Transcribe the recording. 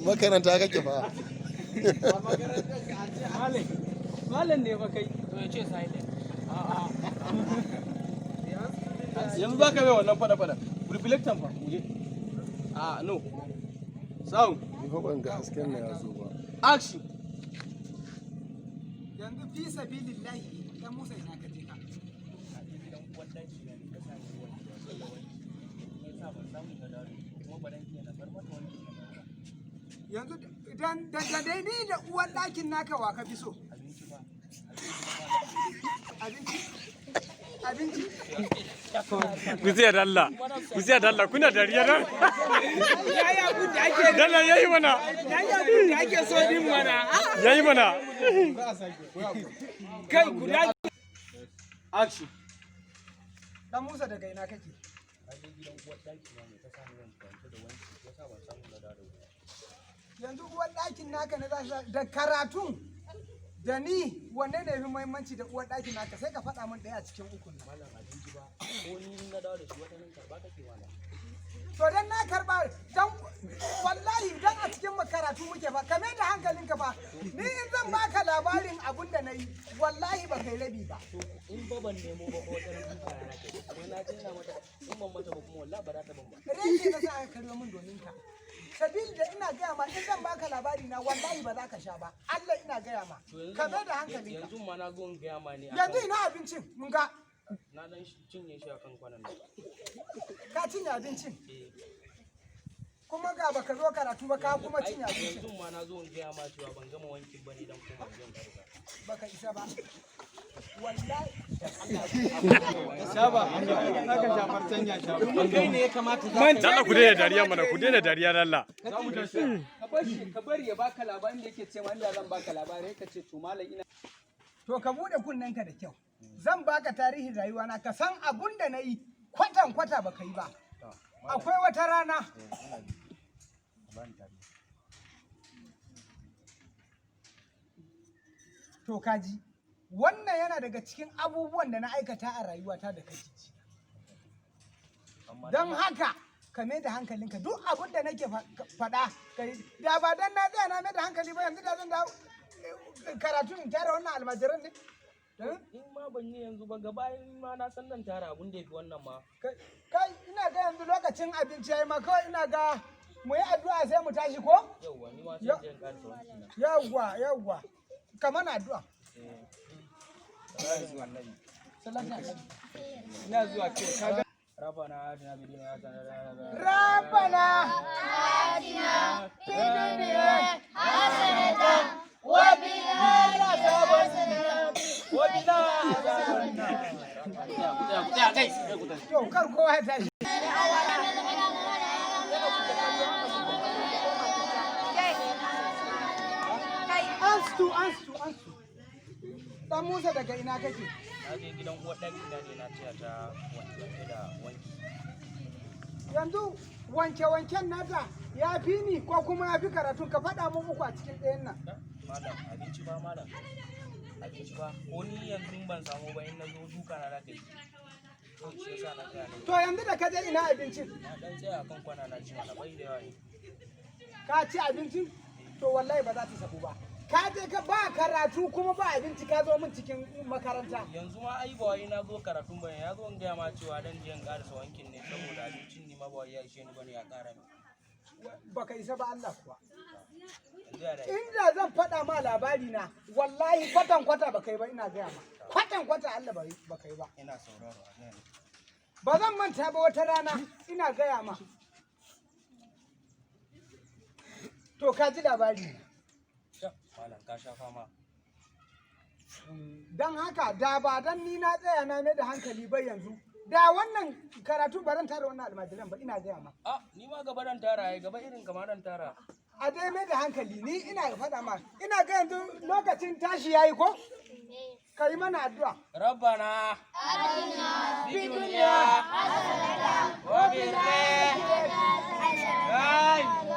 makaranta kake fa. Malam ne fa kai. To ya ce silent. Yanzu za ka mai wannan fada-fada. Reflector fa. No. Sound. Ni fa ban ga hasken na ya zo ba. Action. Yanzu fi sabilillahi dan Musa ina ka je ka. Yanzu idan da dai ni da uwar ɗakin naka wa ka fi so? Abinci? Ku zai dalla, kuna dariya nan? Yayi abin da ake Dalla yayi mana. yayi abin da ake so din mana. Yayi mana. Kai guda. Action. Dan Musa daga ina kake? Yanzu uwar ɗakin naka ne za da karatun da ni wanne ne fi muhimmanci da uwar ɗakin naka sai ka faɗa min ɗaya a cikin ukun nan. Malam abinci ba, ko ni na dawo da shi wata nan karɓa kake wala. To dan na karɓa dan wallahi dan a cikin karatu muke ba kame da hankalinka ba ni in zan baka labarin abun da na yi wallahi ba kai rabi ba. In ba ban nemo ba ko wata nan duka yana kai. Amma na je na mata in ban mata ba kuma wallahi ba za ta ban ba. Rage na sa aka karyo min domin ka. Sabili da ina gaya ma in zan baka labari na wallahi ba za ka sha ba Allah ina gaya ma kame da hankalinka. Yanzu ma na zo in gaya ma ne. Yanzu ina abincin mun ga. Na dan cinye shi akan kwanan nan. Ka cinye abincin? Kuma ga baka zo karatu ba ka kuma cinye abincin. Yanzu ma na zo in gaya ma cewa ban gama wankin bane dan kuma zan karba. Baka isa ba. Wallahi Shaba, aka shafar canja shaba. Kai ne ya kamata za Dalla ku daina dariya mana, ku daina dariya dalla. Za mu tashi. Ka bari ya baka labarin da yake cewa inda zan baka labarin ka ce to malam ina. to ka bude kunnenka da kyau. Zan baka tarihin rayuwana ka san abun da na yi kwatan kwata baka yi ba. Akwai wata rana. To kaji. Wannan yana daga cikin abubuwan da na aikata a rayuwata da kake ci. Don haka ka mai da hankalinka duk abin da nake faɗa da ba dan na tsaya na mai da hankali ba yanzu da zan dawo karatu in tara wannan almajiran ne. In ma ban yi yanzu ba gaba ma na san nan tara abun da yafi wannan ma. Kai ina ga yanzu lokacin abinci yayi ma kawai ina ga mu yi addu'a sai mu tashi ko? Yawwa ni ma sai in karsa wannan. Yawwa kamar addu'a. Ina zuwa to kaga Rabbana atina fid dunya hasanatan Rabbana atina fid dunya hasanatan wa qina adhaban nar to kar kowa ya tashi Anstu. Dan Musa daga ina kake? Na je gidan uwar ɗaki na ne na taya ta wanke da wanki. Yanzu wanke-wanken nata ya fi ni ko kuma ya fi karatu ka faɗa mun uku a cikin ɗayan nan. Malam abinci ba malam. Abinci ba ko ni yanzu ban samu ba in na zo duka na da kai. Shi yasa na tsaya ne. To yanzu da ka je ina abincin? Na dan tsaya kan kwana na ci mana bai da yawa ne. Ka ci abincin? To wallahi ba za ta sabu ba. Ka je ka ba karatu kuma ba abinci ka zo min cikin makaranta. Yanzu ma ai ba wai na zo karatun bane ya zo in gaya ma cewa dan je in karasa wankin ne saboda abincin ni ma ba ya ishe ni bane ya kara ni. Baka isa ba Allah kuwa. Yanzu ya dai. Inda zan faɗa ma labari na wallahi kwata baka yi ba ina gaya ma. Kwata Allah baka yi ba. Ina sauraro a gaya. Ba zan manta ba wata rana ina gaya ma. To ka ji labari na. Malam ka sha fama. Don haka da ba dan ni na tsaya na mai da hankali ba yanzu da wannan karatu ba zan tara wannan almajiran ba ina gaya ma. Ni ma gaba dan tara ai gaba irin kamar dan tara. A dai mai da hankali ni ina faɗa ma ina ga yanzu lokacin tashi yayi ko? Kai mana addu'a. Rabbana atina fid dunya hasanatan wa fil akhirati hasanatan